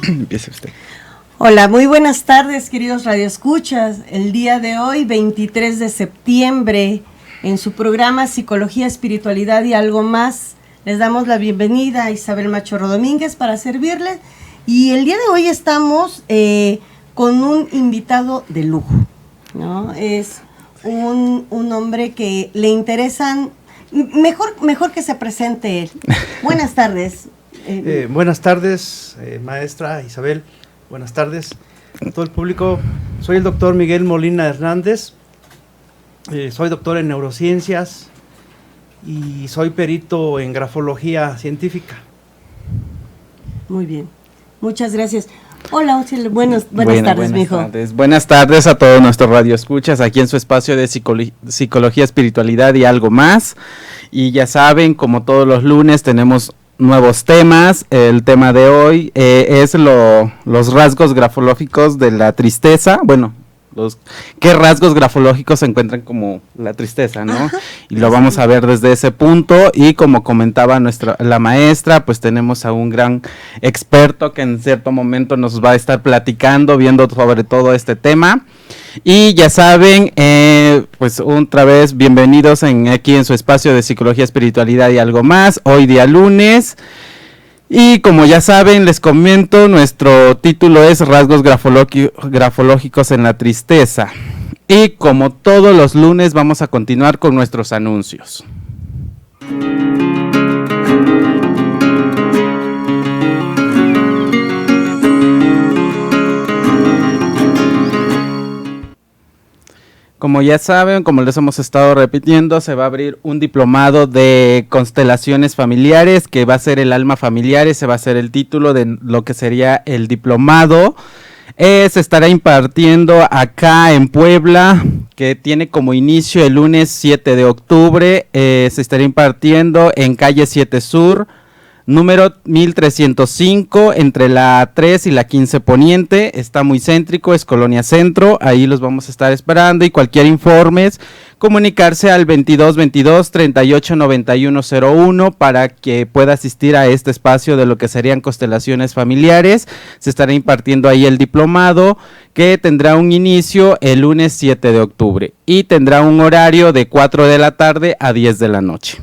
Empiece usted. Hola, muy buenas tardes, queridos radioescuchas. El día de hoy, 23 de septiembre, en su programa Psicología, Espiritualidad y Algo Más, les damos la bienvenida a Isabel Machorro Domínguez para servirles. Y el día de hoy estamos con un invitado de lujo, ¿no? Es un hombre que le interesan, mejor que se presente él. Buenas tardes. Buenas tardes, maestra Isabel. Buenas tardes a todo el público. Soy el doctor Miguel Molina Hernández. Soy doctor en neurociencias y soy perito en grafología científica. Muy bien. Muchas gracias. Hola, buenas tardes, mijo. Buenas tardes a todos nuestros radioescuchas aquí en su espacio de psicología, espiritualidad y algo más. Y ya saben, como todos los lunes tenemos nuevos temas. El tema de hoy es los rasgos grafológicos de la tristeza. Bueno, qué rasgos grafológicos se encuentran como la tristeza, ¿no? Ajá, y lo vamos a ver desde ese punto. Y como comentaba la maestra, pues tenemos a un gran experto que en cierto momento nos va a estar platicando, viendo sobre todo este tema. Y ya saben, pues otra vez bienvenidos aquí en su espacio de psicología, espiritualidad y algo más, hoy día lunes. Y como ya saben, les comento, nuestro título es Rasgos grafológicos en la tristeza. Y como todos los lunes vamos a continuar con nuestros anuncios. Como ya saben, como les hemos estado repitiendo, se va a abrir un diplomado de constelaciones familiares, que va a ser el alma familiar, ese va a ser el título de lo que sería el diplomado. Se estará impartiendo acá en Puebla, que tiene como inicio el lunes 7 de octubre, se estará impartiendo en calle 7 Sur, número 1305, entre la 3 y la 15 Poniente. Está muy céntrico, es Colonia Centro. Ahí los vamos a estar esperando, y cualquier informe comunicarse al 2222-389101 para que pueda asistir a este espacio de lo que serían constelaciones familiares. Se estará impartiendo ahí el diplomado, que tendrá un inicio el lunes 7 de octubre y tendrá un horario de 4 de la tarde a 10 de la noche.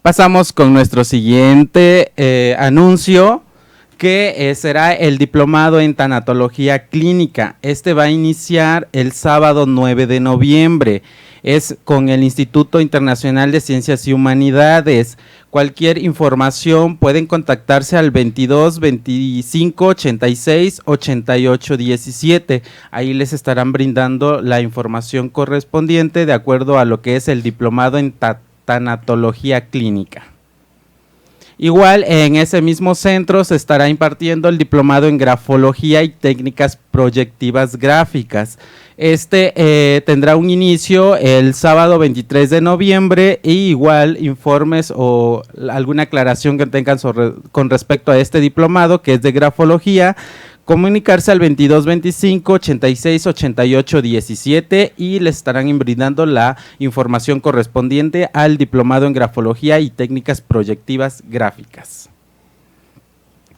Pasamos con nuestro siguiente anuncio, que será el diplomado en tanatología clínica. Este va a iniciar el sábado 9 de noviembre. Es con el Instituto Internacional de Ciencias y Humanidades. Cualquier información pueden contactarse al 22 25 86 88 17. Ahí les estarán brindando la información correspondiente de acuerdo a lo que es el diplomado en tanatología clínica. Igual en ese mismo centro se estará impartiendo el diplomado en grafología y técnicas proyectivas gráficas. Tendrá un inicio el sábado 23 de noviembre, y igual informes o alguna aclaración que tengan con respecto a este diplomado, que es de grafología, comunicarse al 22 25 86 88 17 y les estarán brindando la información correspondiente al diplomado en grafología y técnicas proyectivas gráficas.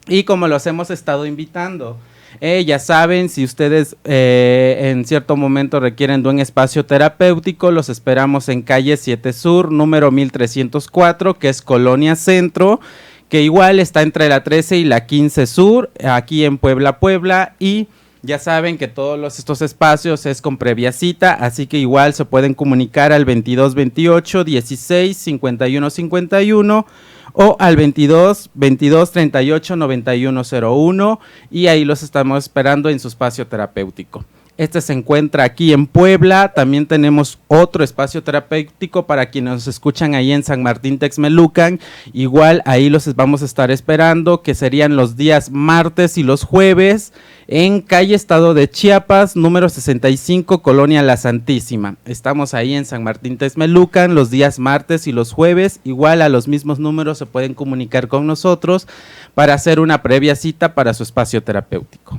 Y como los hemos estado invitando, ya saben, si ustedes en cierto momento requieren de un espacio terapéutico, los esperamos en calle 7 Sur, número 1304, que es Colonia Centro, que igual está entre la 13 y la 15 Sur, aquí en Puebla, y ya saben que todos estos espacios es con previa cita, así que igual se pueden comunicar al 22 28 16 51 51 o al 22 22 38 91 01, y ahí los estamos esperando en su espacio terapéutico. Este se encuentra aquí en Puebla. También tenemos otro espacio terapéutico para quienes nos escuchan ahí en San Martín Texmelucan. Igual ahí los vamos a estar esperando, que serían los días martes y los jueves, en calle Estado de Chiapas, número 65, Colonia La Santísima. Estamos ahí en San Martín Texmelucan los días martes y los jueves. Igual a los mismos números se pueden comunicar con nosotros para hacer una previa cita para su espacio terapéutico.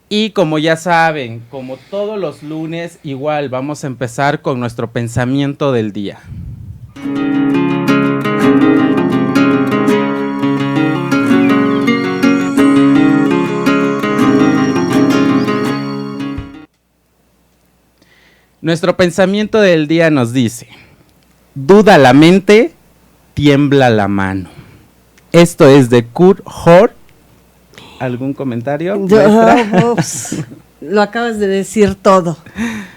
Y como ya saben, como todos los lunes, igual vamos a empezar con nuestro pensamiento del día. Nuestro pensamiento del día nos dice: duda la mente, tiembla la mano. Esto es de Kurt Hort. ¿Algún comentario, maestra? Lo acabas de decir todo.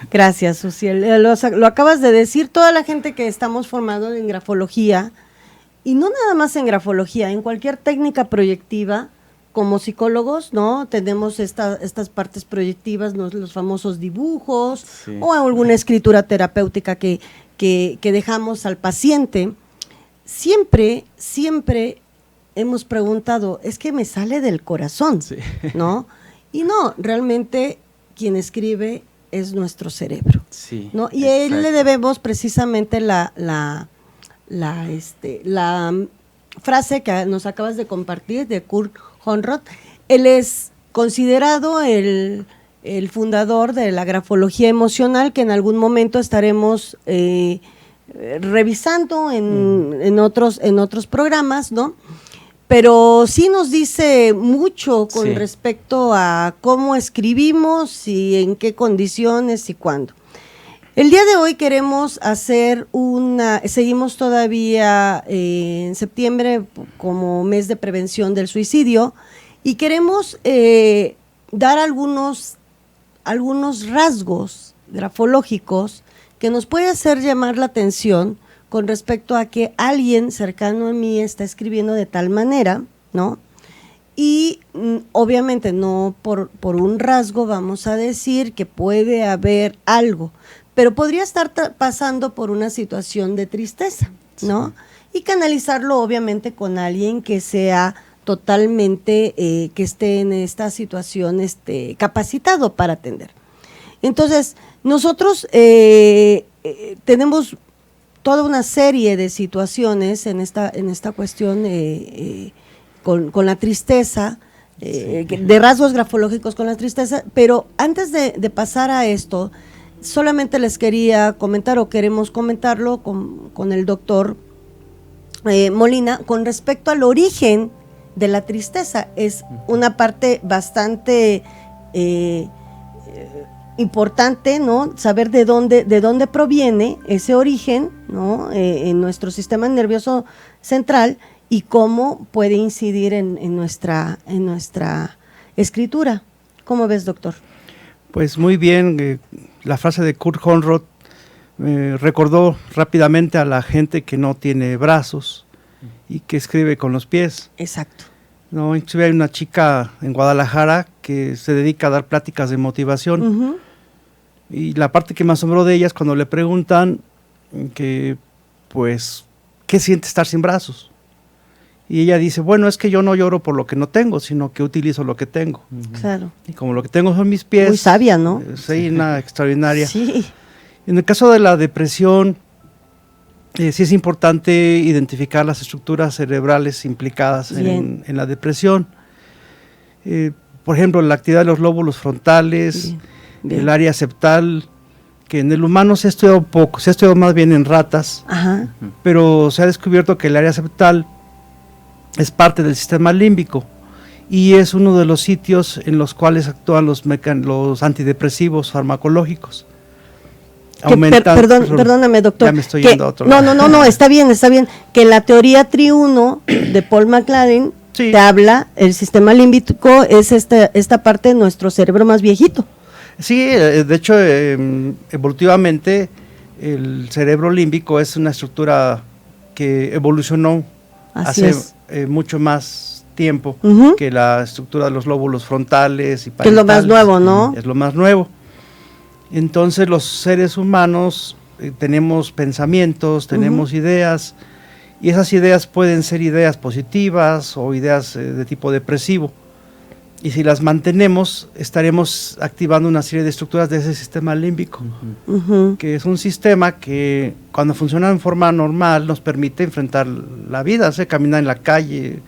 Gracias, Uciel. Lo acabas de decir. Toda la gente que estamos formando en grafología, y no nada más en grafología, en cualquier técnica proyectiva, como psicólogos, ¿no? Tenemos estas partes proyectivas, ¿no? Los famosos dibujos, sí, o alguna escritura terapéutica que dejamos al paciente. Siempre hemos preguntado, es que me sale del corazón, sí, ¿no? Y no, realmente quien escribe es nuestro cerebro, sí, ¿no? Y a él le debemos precisamente la frase que nos acabas de compartir de Kurt Honroth. Él es considerado el fundador de la grafología emocional, que en algún momento estaremos revisando en otros programas, ¿no? Pero sí nos dice mucho con respecto a cómo escribimos y en qué condiciones y cuándo. El día de hoy queremos hacer seguimos todavía en septiembre como mes de prevención del suicidio, y queremos dar algunos rasgos grafológicos que nos puede hacer llamar la atención con respecto a que alguien cercano a mí está escribiendo de tal manera, ¿no? Y obviamente no por un rasgo vamos a decir que puede haber algo, pero podría estar pasando por una situación de tristeza, ¿no? Sí. Y canalizarlo obviamente con alguien que sea totalmente, que esté en esta situación capacitado para atender. Entonces, nosotros tenemos toda una serie de situaciones en esta cuestión con la tristeza, de rasgos grafológicos con la tristeza, pero antes de pasar a esto, solamente les quería comentar, o queremos comentarlo con el doctor Molina, con respecto al origen de la tristeza. Es una parte bastante importante, ¿no? Saber de dónde proviene ese origen, ¿no? En nuestro sistema nervioso central, y cómo puede incidir en nuestra escritura. ¿Cómo ves, doctor? Pues muy bien, la frase de Kurt Honroth recordó rápidamente a la gente que no tiene brazos y que escribe con los pies. Exacto. No, inclusive hay una chica en Guadalajara que se dedica a dar pláticas de motivación. Uh-huh. Y la parte que me asombró de ella es cuando le preguntan que, pues, ¿qué siente estar sin brazos? Y ella dice, bueno, es que yo no lloro por lo que no tengo, sino que utilizo lo que tengo. Claro. Y como lo que tengo son mis pies. Muy sabia, ¿no? Sí, una extraordinaria. Sí. En el caso de la depresión, sí es importante identificar las estructuras cerebrales implicadas en la depresión. Por ejemplo, la actividad de los lóbulos frontales, bien. El área septal, que en el humano se ha estudiado poco, se ha estudiado más bien en ratas. Ajá. Pero se ha descubierto que el área septal es parte del sistema límbico y es uno de los sitios en los cuales actúan los antidepresivos farmacológicos. Perdóname, doctor. Ya me estoy yendo a otro lado. No, está bien. Que la teoría Tri-1 de Paul MacLaren te habla, el sistema límbico es esta parte de nuestro cerebro más viejito. Sí, de hecho, evolutivamente, el cerebro límbico es una estructura que evolucionó hace mucho más tiempo que la estructura de los lóbulos frontales y parietales. Que es lo más nuevo, ¿no? Es lo más nuevo. Entonces, los seres humanos tenemos pensamientos, tenemos ideas, y esas ideas pueden ser ideas positivas o ideas de tipo depresivo. Y si las mantenemos, estaremos activando una serie de estructuras de ese sistema límbico, que es un sistema que cuando funciona en forma normal nos permite enfrentar la vida, caminar en la calle,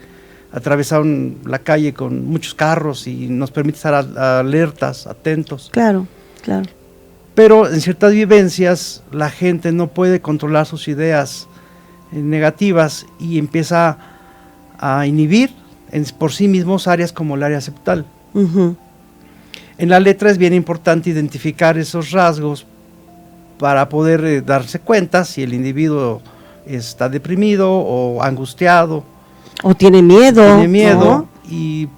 atravesar la calle con muchos carros y nos permite estar alertas, atentos. Claro. Pero en ciertas vivencias la gente no puede controlar sus ideas negativas y empieza a inhibir por sí mismos áreas como el área septal. En la letra es bien importante identificar esos rasgos para poder darse cuenta si el individuo está deprimido o angustiado. O tiene miedo. ¿No? Y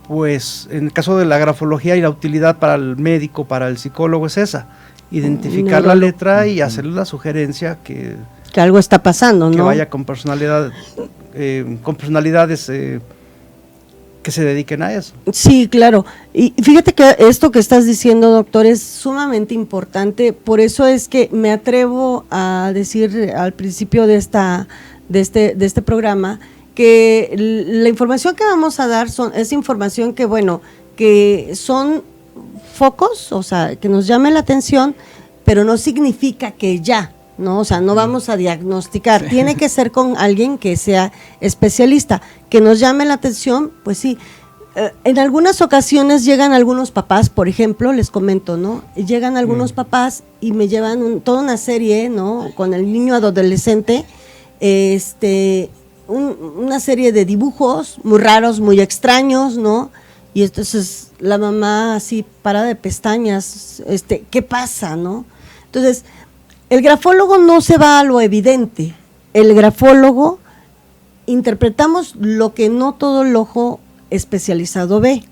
pues en el caso de la grafología y la utilidad para el médico, para el psicólogo es esa, identificar la letra y hacerle la sugerencia que algo está pasando, ¿no? Que vaya con personalidades que se dediquen a eso. Sí, claro. Y fíjate que esto que estás diciendo, doctor, es sumamente importante. Por eso es que me atrevo a decir al principio de este programa que la información que vamos a dar es información que, bueno, que son focos, o sea, que nos llame la atención, pero no significa que ya, ¿no? O sea, no vamos a diagnosticar, sí. Tiene que ser con alguien que sea especialista, que nos llame la atención, pues sí. En algunas ocasiones llegan algunos papás, por ejemplo, les comento, ¿no? Llegan algunos papás y me llevan toda una serie, ¿no? Con el niño adolescente, una serie de dibujos muy raros, muy extraños, ¿no? Y entonces la mamá así parada de pestañas, ¿qué pasa, no? Entonces, el grafólogo no se va a lo evidente. El grafólogo interpretamos lo que no todo el ojo especializado ve.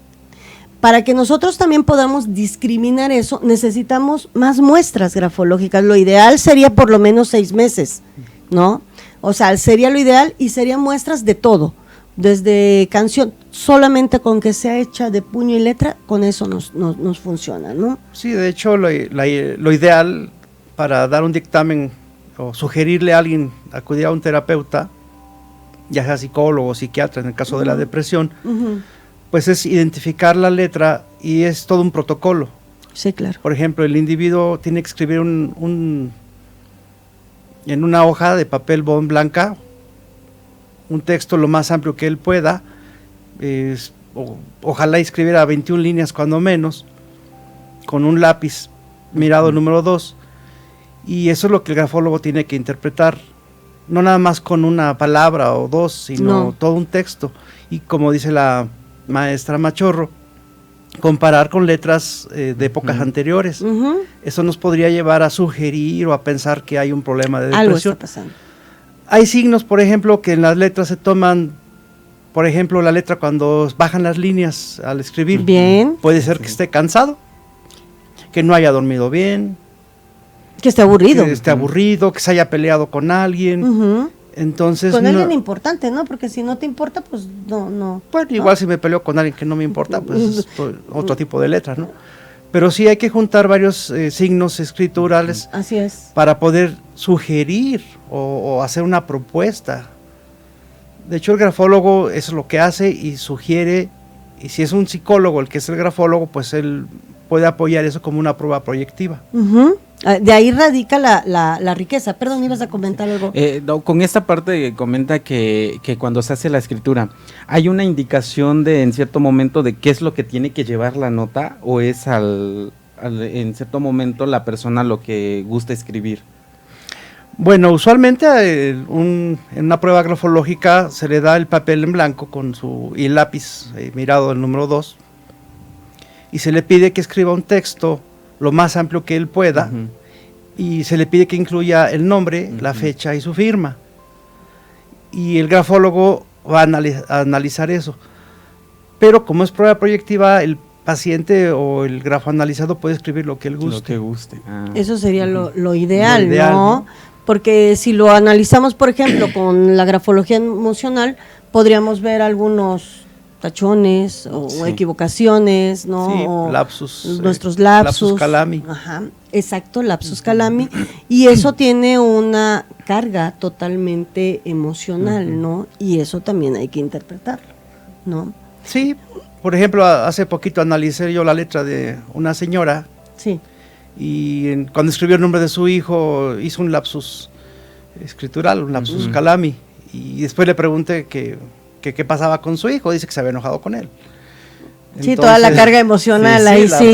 Para que nosotros también podamos discriminar eso, necesitamos más muestras grafológicas. Lo ideal sería por lo menos 6 meses, ¿no? O sea, sería lo ideal y serían muestras de todo, desde canción, solamente con que sea hecha de puño y letra, con eso nos funciona, ¿no? Sí, de hecho, lo ideal para dar un dictamen o sugerirle a alguien acudir a un terapeuta, ya sea psicólogo o psiquiatra en el caso de la depresión, pues es identificar la letra y es todo un protocolo. Sí, claro. Por ejemplo, el individuo tiene que escribir en una hoja de papel bond blanca un texto lo más amplio que él pueda, ojalá escribiera 21 líneas cuando menos, con un lápiz mirado número 2, y eso es lo que el grafólogo tiene que interpretar, no nada más con una palabra o dos, sino todo un texto, y como dice la maestra Machorro, comparar con letras de épocas anteriores. Eso nos podría llevar a sugerir o a pensar que hay un problema de depresión. Algo está pasando. Hay signos, por ejemplo, que en las letras se toman, por ejemplo, la letra cuando bajan las líneas al escribir. Bien. Puede ser que esté cansado, que no haya dormido bien, que esté aburrido. Que esté aburrido, que se haya peleado con alguien. Entonces, con alguien importante, ¿no? Porque si no te importa, pues no. Pues igual si me peleo con alguien que no me importa, pues es otro tipo de letra, ¿no? Pero sí hay que juntar varios signos escriturales. Así es. Para poder sugerir o hacer una propuesta. De hecho, el grafólogo eso es lo que hace y sugiere, y si es un psicólogo el que es el grafólogo, pues él puede apoyar eso como una prueba proyectiva. De ahí radica la riqueza. Perdón, ibas a comentar algo. No, con esta parte comenta que cuando se hace la escritura, ¿hay una indicación en cierto momento de qué es lo que tiene que llevar la nota o es en cierto momento la persona lo que gusta escribir? Bueno, usualmente en una prueba grafológica se le da el papel en blanco y el lápiz mirado el número 2 y se le pide que escriba un texto lo más amplio que él pueda, y se le pide que incluya el nombre, la fecha y su firma. Y el grafólogo va a analizar eso. Pero como es prueba proyectiva, el paciente o el grafoanalizado puede escribir lo que él guste. Lo que guste. Eso sería lo ideal, ¿no? Porque si lo analizamos, por ejemplo, con la grafología emocional, podríamos ver algunos tachones o equivocaciones, ¿no? Sí, o lapsus. Nuestros lapsus. Lapsus calami. Ajá, exacto, lapsus calami. Y eso tiene una carga totalmente emocional, ¿no? Y eso también hay que interpretarlo, ¿no? Sí, por ejemplo, hace poquito analicé yo la letra de una señora. Sí. Y cuando escribió el nombre de su hijo, hizo un lapsus escritural, un lapsus calami. Y después le pregunté qué pasaba con su hijo, dice que se había enojado con él. Entonces, sí, toda la carga emocional ahí sí.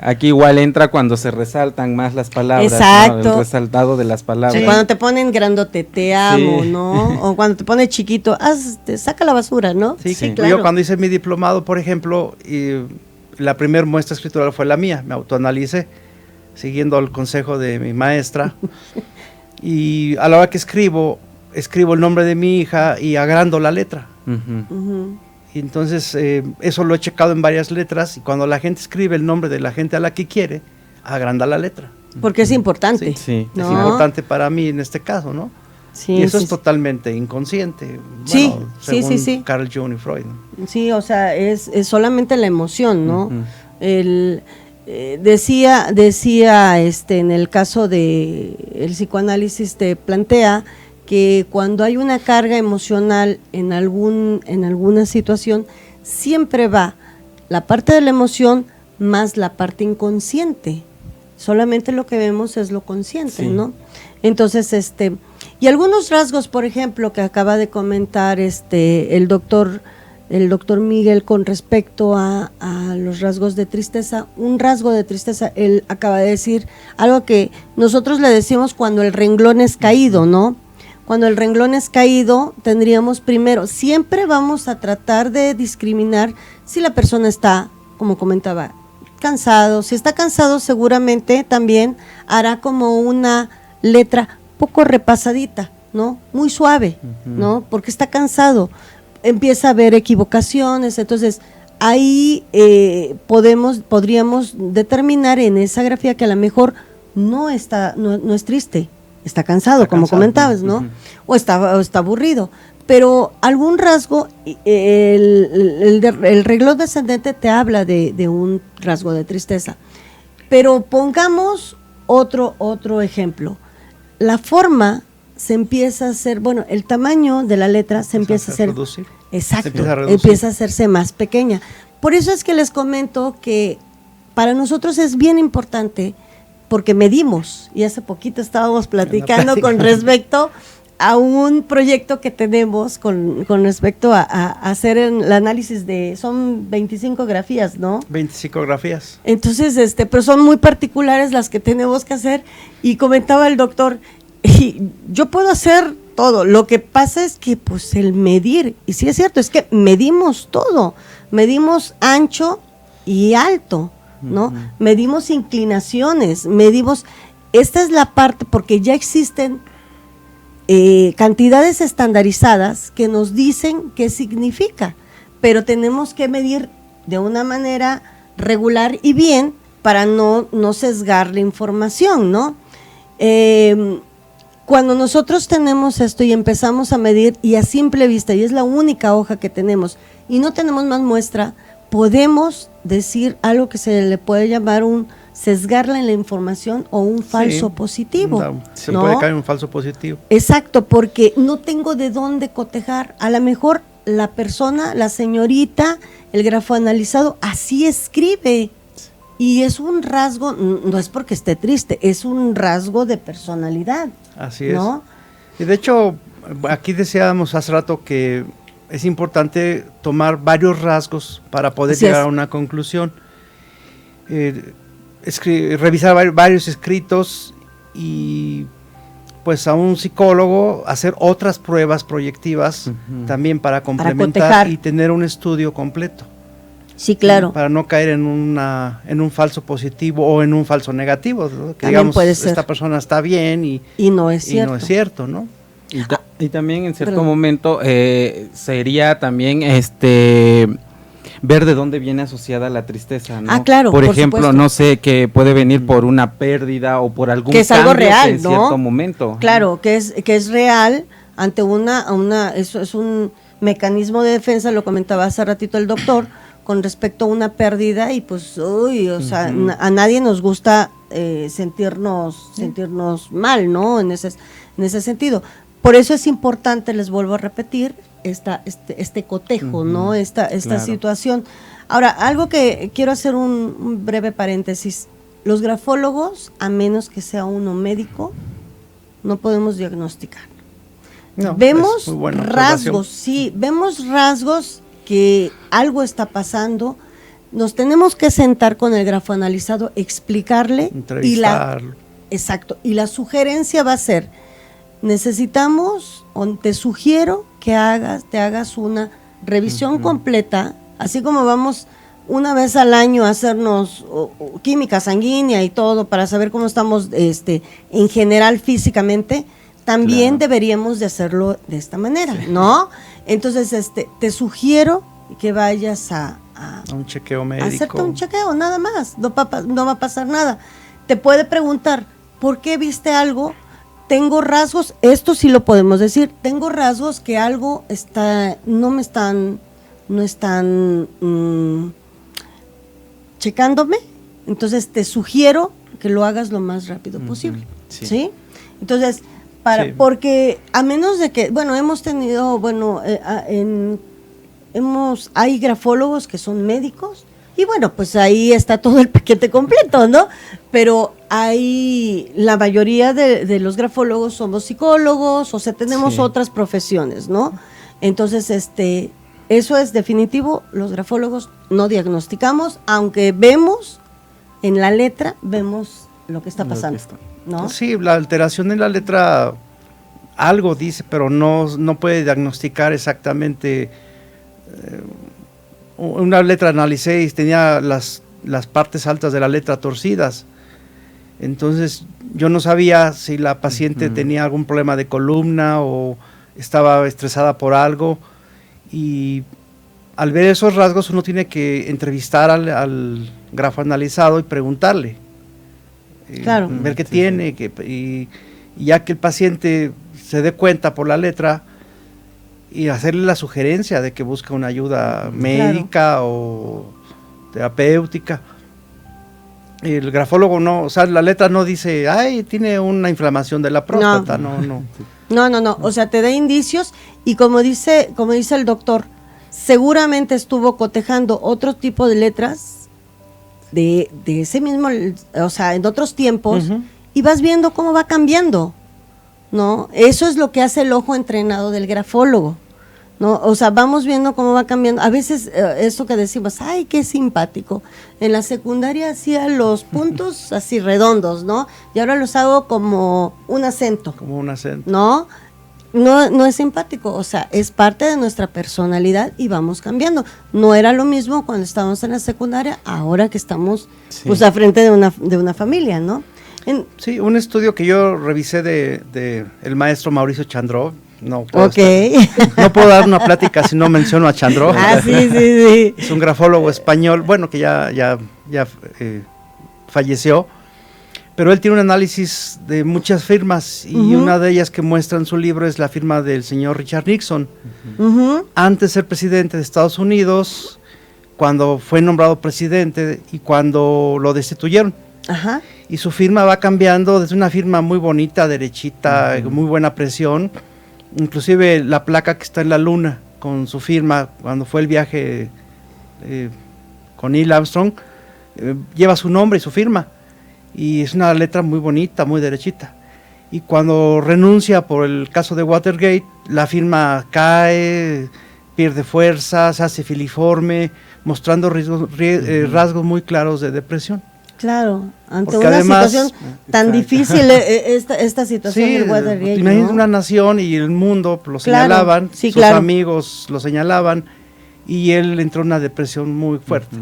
Aquí igual entra cuando se resaltan más las palabras. Exacto. ¿no? El resaltado de las palabras. Sí. Cuando te ponen grandote, te amo, ¿no? O cuando te pone chiquito, saca la basura, ¿no? Sí, claro. Yo cuando hice mi diplomado, por ejemplo, la primera muestra escritural fue la mía, me autoanalicé. siguiendo el consejo de mi maestra. Y a la hora que escribo el nombre de mi hija y agrando la letra. Y entonces eso lo he checado en varias letras, y cuando la gente escribe el nombre de la gente a la que quiere, agranda la letra. Porque es importante. Sí, ¿no? Es importante para mí en este caso, ¿no? Sí, y eso sí, es totalmente inconsciente. Sí, bueno, sí, según sí. Carl Jung y Freud, ¿no? Sí, o sea, es solamente la emoción, ¿no? Decía en el caso de el psicoanálisis, te plantea que cuando hay una carga emocional en alguna situación, siempre va la parte de la emoción más la parte inconsciente. Solamente lo que vemos es lo consciente, sí. ¿no? Entonces, y algunos rasgos, por ejemplo, que acaba de comentar el doctor Miguel con respecto a los rasgos de tristeza, un rasgo de tristeza, él acaba de decir algo que nosotros le decimos cuando el renglón es caído, ¿no? Cuando el renglón es caído, tendríamos primero, siempre vamos a tratar de discriminar si la persona está, como comentaba, cansado. Si está cansado, seguramente también hará como una letra poco repasadita, ¿no? Muy suave, ¿no? Porque está cansado. Empieza a haber equivocaciones, entonces ahí podríamos determinar en esa grafía que a lo mejor no es triste, está cansado, como comentabas, ¿no? O está aburrido, pero algún rasgo, el renglón descendente te habla de un rasgo de tristeza. Pero pongamos otro ejemplo. La forma se empieza a hacer, bueno, el tamaño de la letra se empieza a hacer, reducir. exacto, Empieza empieza a hacerse más pequeña. Por eso es que les comento que para nosotros es bien importante, porque medimos, y hace poquito estábamos platicando con respecto a un proyecto que tenemos con respecto a hacer el análisis son 25 grafías, ¿no? 25 grafías. Entonces, pero son muy particulares las que tenemos que hacer, y comentaba el doctor, y yo puedo hacer todo, lo que pasa es que pues el medir, y sí es cierto, es que medimos todo, medimos ancho y alto, ¿no? Medimos inclinaciones, esta es la parte, porque ya existen cantidades estandarizadas que nos dicen qué significa, pero tenemos que medir de una manera regular y bien para no sesgar la información, ¿no? Cuando nosotros tenemos esto y empezamos a medir, y a simple vista, y es la única hoja que tenemos, y no tenemos más muestra, podemos decir algo que se le puede llamar un sesgarla en la información o un falso positivo. Se puede caer un falso positivo. Exacto, porque no tengo de dónde cotejar. A lo mejor la persona, la señorita, el grafo analizado, así escribe. Y es un rasgo, no es porque esté triste, es un rasgo de personalidad. Así es. ¿No? Y de hecho, aquí decíamos hace rato que es importante tomar varios rasgos para poder llegar a una conclusión. Revisar varios escritos y pues a un psicólogo hacer otras pruebas proyectivas también para complementar y tener un estudio completo. Sí, claro. Para no caer en un falso positivo o en un falso negativo, ¿no? Que digamos, puede ser. Esta persona está bien y no es cierto. Y no es cierto, ¿no? Y también en cierto momento sería también ver de dónde viene asociada la tristeza, ¿no? Claro, por ejemplo, supuesto. no sé, que puede venir por una pérdida o por algún que es algo cambio real, en ¿no? cierto momento. Claro, que es real ante eso es un mecanismo de defensa, lo comentaba hace ratito el doctor, con respecto a una pérdida, y pues, o sea, a nadie nos gusta sentirnos mal, ¿no? En ese sentido. Por eso es importante, les vuelvo a repetir, este cotejo, ¿no? Esta claro. situación. Ahora, algo que quiero hacer un breve paréntesis. Los grafólogos, a menos que sea uno médico, no podemos diagnosticar. No, vemos rasgos, vemos rasgos que algo está pasando. Nos tenemos que sentar con el grafo analizado, explicarle, exacto, y la sugerencia va a ser: necesitamos, o te sugiero que te hagas una revisión completa, así como vamos una vez al año hacernos química sanguínea y todo para saber cómo estamos en general físicamente, también deberíamos de hacerlo de esta manera, ¿no? Entonces, te sugiero que vayas a un chequeo médico. Hacerte un chequeo, nada más, no va a pasar nada. Te puede preguntar, ¿por qué viste algo? Tengo rasgos, esto sí lo podemos decir, tengo rasgos que algo no están checándome, entonces te sugiero que lo hagas lo más rápido posible, ¿sí? Entonces, porque a menos de que, bueno, hemos tenido, hay grafólogos que son médicos, y bueno, pues ahí está todo el paquete completo, ¿no? Pero la mayoría de los grafólogos somos psicólogos, o sea, tenemos otras profesiones, ¿no? Entonces, eso es definitivo, los grafólogos no diagnosticamos, aunque vemos en la letra, vemos lo que está pasando, ¿no? Sí, la alteración en la letra algo dice, pero no puede diagnosticar exactamente. Una letra analicé y tenía las partes altas de la letra torcidas. Entonces yo no sabía si la paciente tenía algún problema de columna o estaba estresada por algo, y al ver esos rasgos uno tiene que entrevistar al grafo analizado y preguntarle, ver qué tiene, y ya que el paciente se dé cuenta por la letra, y hacerle la sugerencia de que busque una ayuda médica o terapéutica. El grafólogo no, o sea, la letra no dice, ay, tiene una inflamación de la próstata, no. No, o sea, te da indicios, y como dice el doctor, seguramente estuvo cotejando otro tipo de letras de ese mismo, o sea, en otros tiempos, y vas viendo cómo va cambiando, ¿no? Eso es lo que hace el ojo entrenado del grafólogo, ¿no? O sea, vamos viendo cómo va cambiando. A veces esto que decimos, ay, qué simpático. En la secundaria hacía los puntos así redondos, ¿no? Y ahora los hago como un acento. Como un acento. ¿No? No es simpático, o sea, es parte de nuestra personalidad y vamos cambiando. No era lo mismo cuando estábamos en la secundaria, ahora que estamos pues a frente de una familia, ¿no? Sí, un estudio que yo revisé de el maestro Mauricio Chandró. No puedo dar una plática si no menciono a Chandró. Sí. Es un grafólogo español, bueno, que ya falleció, pero él tiene un análisis de muchas firmas, y una de ellas que muestra en su libro es la firma del señor Richard Nixon. Antes de ser presidente de Estados Unidos, cuando fue nombrado presidente y cuando lo destituyeron. Y su firma va cambiando desde una firma muy bonita, derechita, muy buena presión. Inclusive la placa que está en la luna con su firma cuando fue el viaje con Neil Armstrong, lleva su nombre y su firma, y es una letra muy bonita, muy derechita. Y cuando renuncia por el caso de Watergate, la firma cae, pierde fuerza, se hace filiforme, mostrando rasgos muy claros de depresión. Claro, ante porque una además, situación tan difícil, esta situación del Watergate. Imagínate, una nación y el mundo lo señalaban, sus amigos lo señalaban, y él entró en una depresión muy fuerte.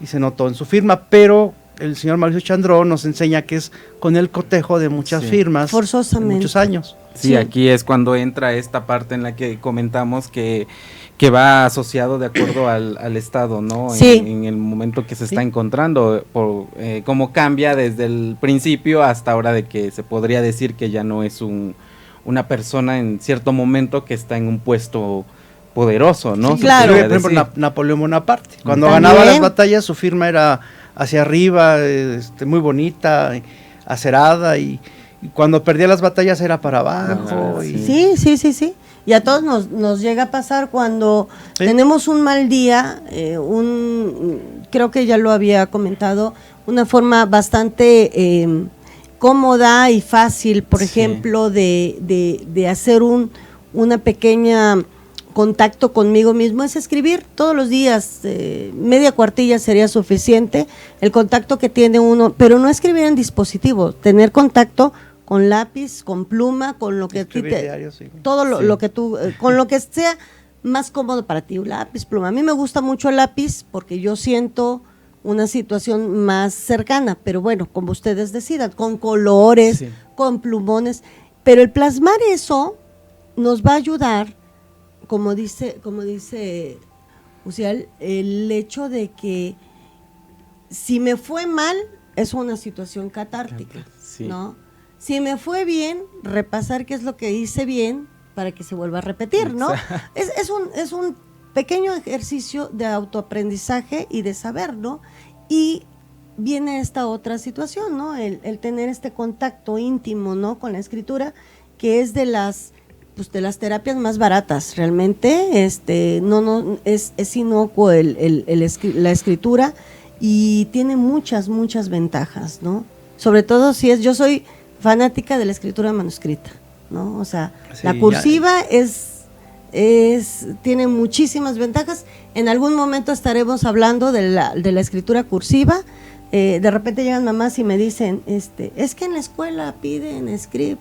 Y se notó en su firma, pero el señor Mauricio Chandró nos enseña que es con el cotejo de muchas firmas, forzosamente, muchos años. Sí, aquí es cuando entra esta parte en la que comentamos que va asociado de acuerdo al estado, ¿no? En el momento que se está encontrando, cómo cambia desde el principio hasta ahora, de que se podría decir que ya no es una persona en cierto momento que está en un puesto poderoso, ¿no? Sí, claro. Por ejemplo, Napoleón Bonaparte, cuando ganaba las batallas, su firma era hacia arriba, muy bonita, acerada, y cuando perdía las batallas era para abajo. Sí. Y a todos nos llega a pasar cuando tenemos un mal día, creo que ya lo había comentado, una forma bastante cómoda y fácil, por ejemplo, de hacer una pequeña contacto conmigo mismo, es escribir todos los días, media cuartilla sería suficiente, el contacto que tiene uno, pero no escribir en dispositivo, tener contacto con lápiz, con pluma, con lo que diario, todo lo que tú, con lo que sea más cómodo para ti, un lápiz, pluma. A mí me gusta mucho el lápiz porque yo siento una situación más cercana, pero bueno, como ustedes decidan, con colores, Sí. con plumones, pero el plasmar eso nos va a ayudar, como dice Uciel, el hecho de que si me fue mal, es una situación catártica, Sí. ¿no? Si me fue bien, repasar qué es lo que hice bien para que se vuelva a repetir, ¿no? Es un pequeño ejercicio de autoaprendizaje y de saber, ¿no? Y viene esta otra situación, ¿no? El tener este contacto íntimo, ¿no? Con la escritura, que es de las terapias más baratas, realmente, es inocuo la escritura y tiene muchas ventajas, ¿no? Sobre todo yo soy fanática de la escritura manuscrita, ¿no? O sea, Sí, la cursiva tiene muchísimas ventajas. En algún momento estaremos hablando de la escritura cursiva. De repente llegan mamás y me dicen, es que en la escuela piden script,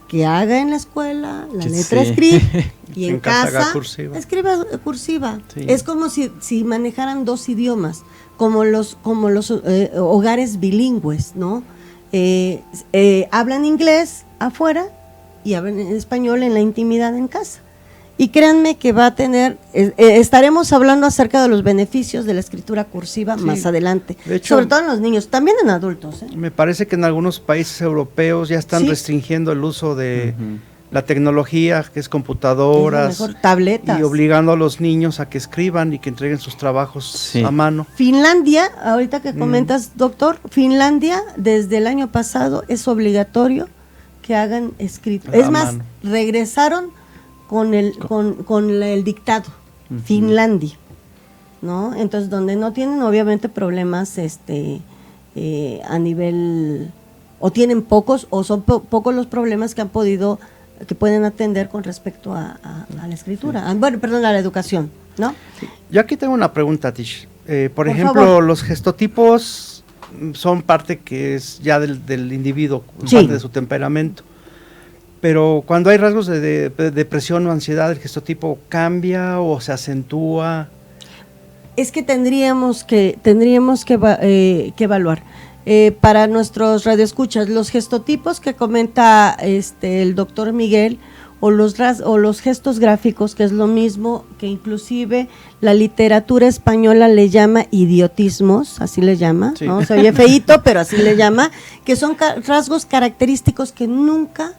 que haga en la escuela la letra Sí. script y en En casa haga casa cursiva. escriba cursiva. Sí. Es como si manejaran dos idiomas, como los hogares bilingües, ¿no? Hablan inglés afuera y hablan en español en la intimidad en casa. Y créanme que va a tener, estaremos hablando acerca de los beneficios de la escritura cursiva Sí. más adelante, De hecho, sobre todo en los niños, también en adultos, ¿eh? Me parece que en algunos países europeos ya están Sí. restringiendo el uso de Ujú. la tecnología, que es Es computadoras, lo mejor, tabletas. y obligando a los niños a que escriban y que entreguen sus trabajos Sí. a mano. Finlandia, ahorita que comentas, doctor, Finlandia desde el año pasado es obligatorio que hagan escrito. A Es más, mano. regresaron con el dictado, Ujú. Finlandia, ¿no? Entonces, donde no tienen obviamente problemas a nivel, o tienen pocos, o son pocos los problemas que pueden atender con respecto a la escritura, bueno, perdón, a la educación, ¿no? Yo aquí tengo una pregunta, Tish. Por ejemplo, favor. los gestotipos son parte que es ya del individuo, Sí. parte de su temperamento. Pero cuando hay rasgos de depresión o ansiedad, ¿el gestotipo cambia o se acentúa? Es que tendríamos que evaluar. Para nuestros radioescuchas, los gestotipos que comenta el doctor Miguel o los gestos gráficos, que es lo mismo que inclusive la literatura española le llama idiotismos, así le llama, Sí. ¿no? Se oye feíto, pero así le llama, que son rasgos característicos que nunca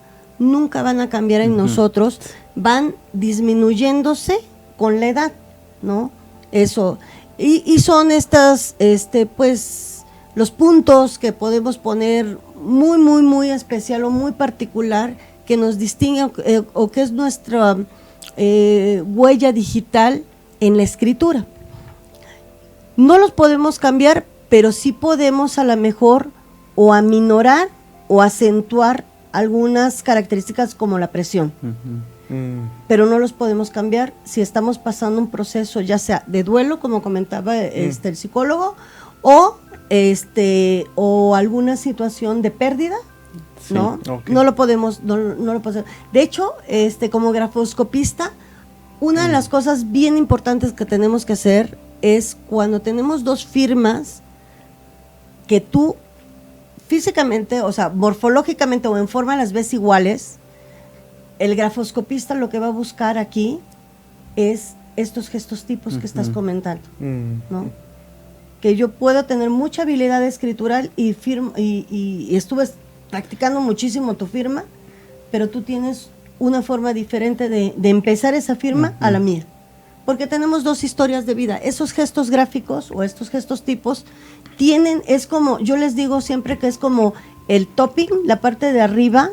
van a cambiar en nosotros, van disminuyéndose con la edad, ¿no? Eso. Y son estas, pues, los puntos que podemos poner muy especial o muy particular que nos distingue o que es nuestra huella digital en la escritura. No los podemos cambiar, pero sí podemos a lo mejor o aminorar o acentuar algunas características como la presión. Pero no los podemos cambiar si estamos pasando un proceso ya sea de duelo, como comentaba el psicólogo, o alguna situación de pérdida, Sí, ¿no? ok. No lo podemos. De hecho, como grafoscopista, una de las cosas bien importantes que tenemos que hacer es cuando tenemos dos firmas que tú físicamente, o sea, morfológicamente o en forma las ves iguales, el grafoscopista lo que va a buscar aquí es estos gestos tipos que estás comentando, ¿no? Que yo puedo tener mucha habilidad escritural y estuve practicando muchísimo tu firma, pero tú tienes una forma diferente de empezar esa firma a la mía. Porque tenemos dos historias de vida. Esos gestos gráficos o estos gestos tipos es como, yo les digo siempre que es como el topping, la parte de arriba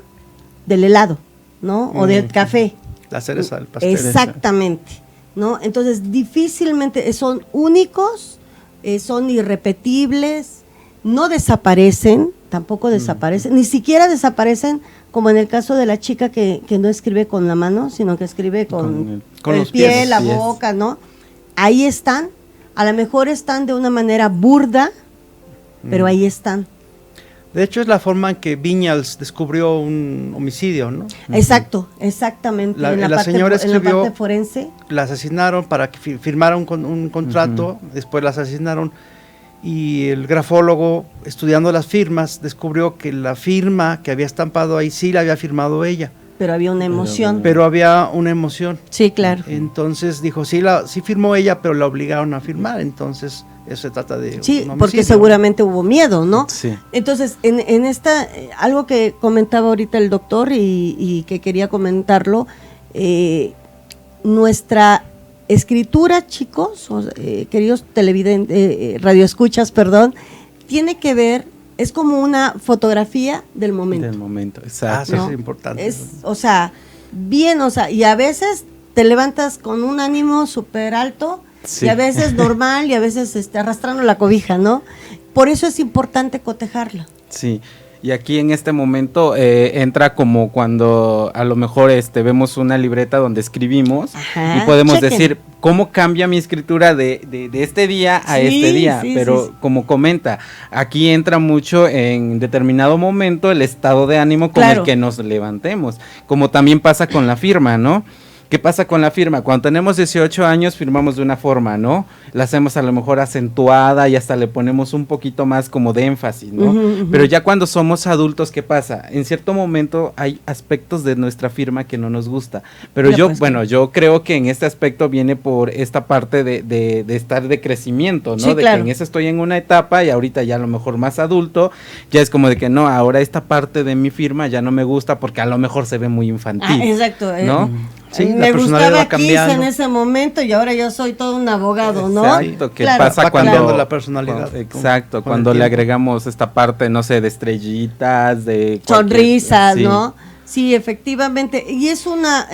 del helado, ¿no? O del café. La cereza del pastel. Exactamente, ¿no? Entonces, difícilmente son únicos, son irrepetibles, no desaparecen, tampoco desaparecen, ni siquiera desaparecen como en el caso de la chica que no escribe con la mano, sino que escribe con Con el los pie, pies. la Pies. boca, ¿no? Ahí están, a lo mejor están de una manera burda, pero ahí están. De hecho, es la forma en que Viñals descubrió un homicidio, ¿no? Exacto, exactamente. La señora escribió, en la parte forense. La asesinaron para que firmara un contrato, después la asesinaron, y el grafólogo, estudiando las firmas, descubrió que la firma que había estampado ahí sí la había firmado ella. Pero había una emoción. Pero había una emoción. Sí, claro. Entonces dijo, sí firmó ella, pero la obligaron a firmar, entonces eso se trata de sí, un homicidio. porque seguramente hubo miedo, ¿no? Sí. Entonces, en esta, algo que comentaba ahorita el doctor y que quería comentarlo, nuestra escritura, chicos, queridos televidentes, radioescuchas, perdón, tiene que ver, es como una fotografía del momento. Del momento, exacto. Eso ¿no? es importante. O sea, bien, o sea, y a veces te levantas con un ánimo súper alto, sí. Y a veces normal, y a veces arrastrando la cobija, ¿no? Por eso es importante cotejarla. Sí. Y aquí en este momento entra como cuando a lo mejor vemos una libreta donde escribimos. Ajá, y podemos decir cómo cambia mi escritura de este día a este día. Sí, pero sí. Como comenta, aquí entra mucho en determinado momento el estado de ánimo con el que nos levantemos. Como también pasa con la firma, ¿no? ¿Qué pasa con la firma? Cuando tenemos 18 años firmamos de una forma, ¿no? La hacemos a lo mejor acentuada y hasta le ponemos un poquito más como de énfasis, ¿no? Pero ya cuando somos adultos, ¿qué pasa? En cierto momento hay aspectos de nuestra firma que no nos gusta. Pero yo creo que en este aspecto viene por esta parte de estar de crecimiento, ¿no? Sí, de claro. que en eso estoy en una etapa y ahorita ya a lo mejor más adulto, ya es como de que no, ahora esta parte de mi firma ya no me gusta porque a lo mejor se ve muy infantil. Exacto. ¿No? Sí, me gustaba Kiss en ese momento y ahora yo soy todo un abogado, ¿no? Exacto, que pasa cuando la personalidad. Cuando le agregamos esta parte, no sé, de estrellitas, de sonrisas, ¿no? Sí, efectivamente, y es una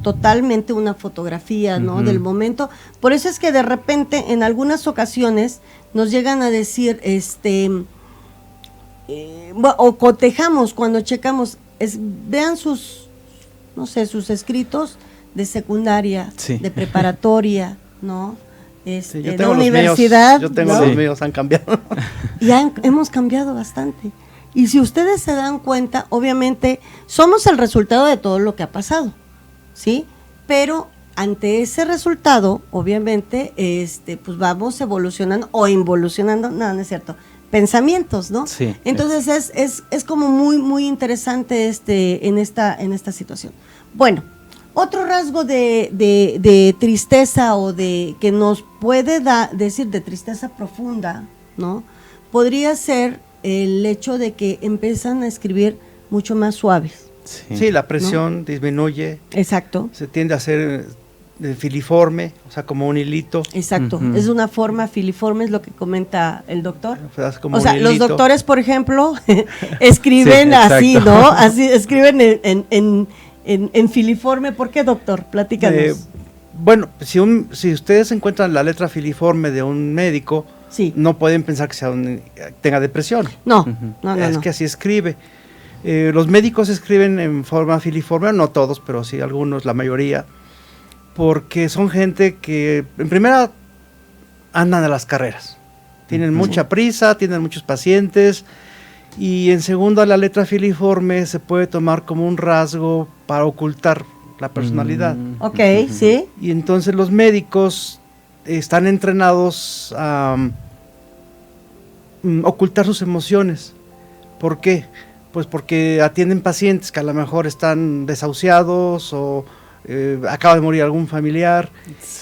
totalmente una fotografía, ¿no? Del momento. Por eso es que de repente en algunas ocasiones nos llegan a decir o cotejamos cuando checamos, vean sus escritos de secundaria, de preparatoria, ¿no? De universidad. Yo tengo los míos, han cambiado. Y hemos cambiado bastante. Y si ustedes se dan cuenta, obviamente somos el resultado de todo lo que ha pasado, ¿sí? Pero ante ese resultado, obviamente, pues vamos evolucionando o involucionando, no es cierto, pensamientos, ¿no? Sí. Entonces es como muy, muy interesante en esta situación. Bueno, otro rasgo de tristeza o de que nos puede decir de tristeza profunda, ¿no? Podría ser el hecho de que empiezan a escribir mucho más suaves. Sí, la presión disminuye. Exacto. Se tiende a hacer filiforme, o sea, como un hilito. Exacto, es una forma filiforme, es lo que comenta el doctor. Como o sea, los doctores, por ejemplo, escriben así, ¿no? Así escriben en filiforme. ¿Por qué, doctor? Platícanos. Bueno, si ustedes encuentran la letra filiforme de un médico, no pueden pensar que tenga depresión. No, es que así escribe. Los médicos escriben en forma filiforme, no todos, pero sí algunos, la mayoría, porque son gente que, en primera, andan a las carreras. Tienen mucha prisa, tienen muchos pacientes, y en segunda, la letra filiforme se puede tomar como un rasgo para ocultar la personalidad. Ok, sí. Y entonces los médicos están entrenados a ocultar sus emociones. ¿Por qué? Pues porque atienden pacientes que a lo mejor están desahuciados o acaba de morir algún familiar,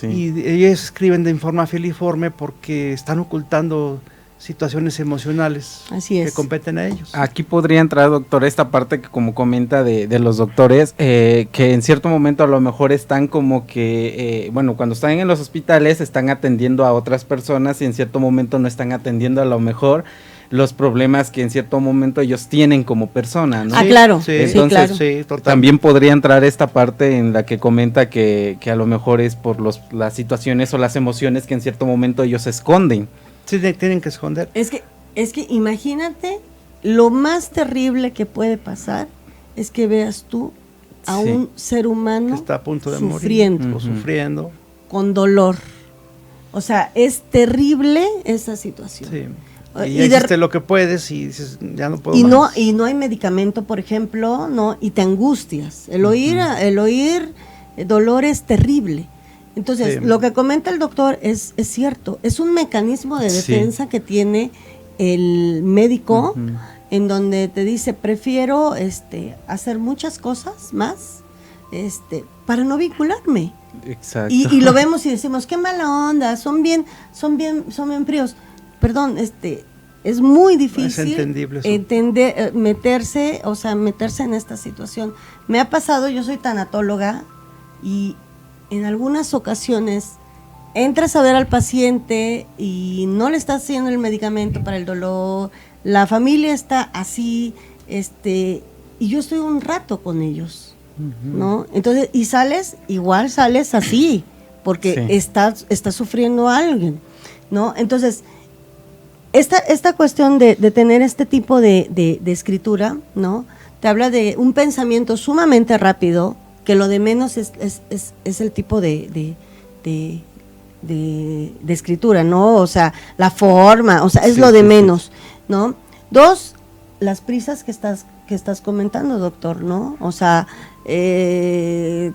y ellos escriben de forma filiforme porque están ocultando situaciones emocionales que competen a ellos. Aquí podría entrar, doctor, esta parte que como comenta de los doctores, que en cierto momento a lo mejor están como que, cuando están en los hospitales están atendiendo a otras personas y en cierto momento no están atendiendo a lo mejor los problemas que en cierto momento ellos tienen como persona, ¿no? Claro. Sí, entonces, también podría entrar esta parte en la que comenta que a lo mejor es por las situaciones o las emociones que en cierto momento ellos esconden. Sí, tienen que esconder. Es que imagínate, lo más terrible que puede pasar es que veas tú a un ser humano que está a punto de sufriendo, morir, o sufriendo, con dolor. O sea, es terrible esa situación. Sí. Y ya hiciste lo que puedes y dices, ya no puedo más. Y no hay medicamento, por ejemplo, no, y te angustias. El oír dolor es terrible. Entonces, lo que comenta el doctor es cierto, es un mecanismo de defensa que tiene el médico, en donde te dice, prefiero hacer muchas cosas más para no vincularme. Exacto. Y lo vemos y decimos, qué mala onda, son bien fríos. Perdón, es muy difícil entender, meterse en esta situación. Me ha pasado, yo soy tanatóloga, y en algunas ocasiones entras a ver al paciente y no le estás haciendo el medicamento para el dolor, la familia está así, y yo estoy un rato con ellos, ¿no? Entonces, y sales así, porque está sufriendo a alguien, ¿no? Entonces, esta cuestión de tener este tipo de escritura, ¿no? Te habla de un pensamiento sumamente rápido, que lo de menos es el tipo de escritura, ¿no? O sea, la forma, o sea, es lo de menos, ¿no? 2, las prisas que estás comentando, doctor, ¿no? O sea,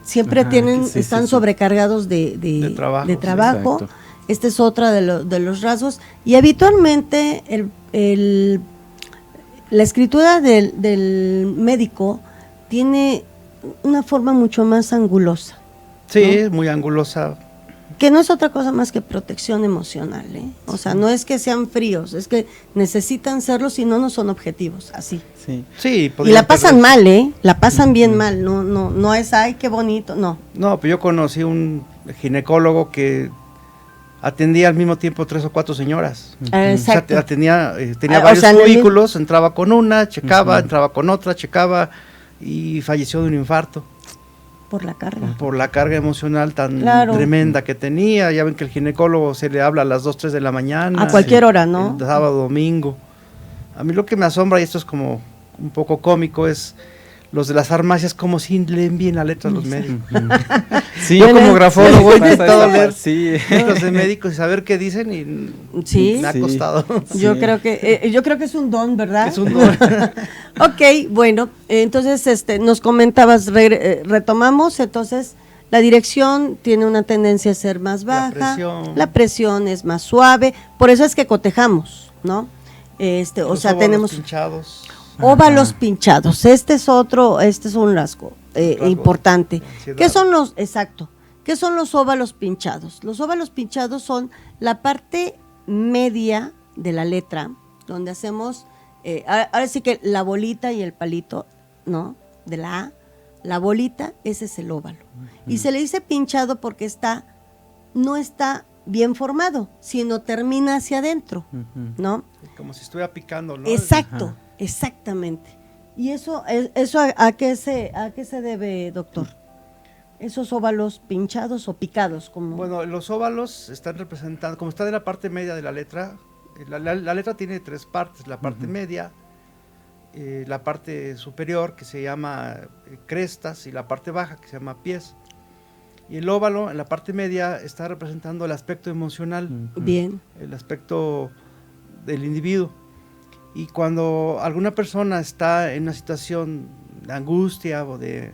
siempre están sobrecargados de trabajo. Esta es otra de los rasgos. Y habitualmente la escritura del médico tiene una forma mucho más angulosa. Sí, ¿no? es muy angulosa. Que no es otra cosa más que protección emocional, ¿eh? O sea, no es que sean fríos, es que necesitan serlo, si no son objetivos, así. Sí, y la pasan mal, ¿eh? La pasan bien mal, no es, ay, qué bonito, no. No, pero yo conocí un ginecólogo que atendía al mismo tiempo 3 o 4 señoras. Exacto. O sea, tenía varios cubículos, entraba con una, checaba, entraba con otra, checaba, y falleció de un infarto. Por la carga. Por la carga emocional tan tremenda que tenía. Ya ven que el ginecólogo se le habla a las 2, 3 de la mañana. A cualquier hora, ¿no? El sábado, domingo. A mí lo que me asombra, y esto es como un poco cómico, es los de las farmacias, como si leen bien la letra a los médicos. Sí, yo como grafólogo voy intentando leer letras de médicos y saber qué dicen, y me ha costado. Yo creo que es un don, ¿verdad? Es un don. Ok, bueno, entonces nos comentabas, retomamos, entonces la dirección tiene una tendencia a ser más baja, la presión es más suave, por eso es que cotejamos, ¿no? O sea, tenemos pinchados. Óvalos pinchados, este es un rasgo importante. ¿Qué son los óvalos pinchados? Los óvalos pinchados son la parte media de la letra, donde hacemos, ahora sí que la bolita y el palito, ¿no? De la A, la bolita, ese es el óvalo. Y se le dice pinchado porque no está bien formado, sino termina hacia adentro, ¿no? Como si estuviera picando, ¿no? Exacto. Exactamente. ¿Y eso a qué se debe, doctor? ¿Esos óvalos pinchados o picados? Bueno, los óvalos están representados, como están en la parte media de la letra, la letra tiene 3 partes, la parte media, la parte superior que se llama crestas y la parte baja que se llama pies. Y el óvalo en la parte media está representando el aspecto emocional. Bien. El aspecto del individuo. Y cuando alguna persona está en una situación de angustia o de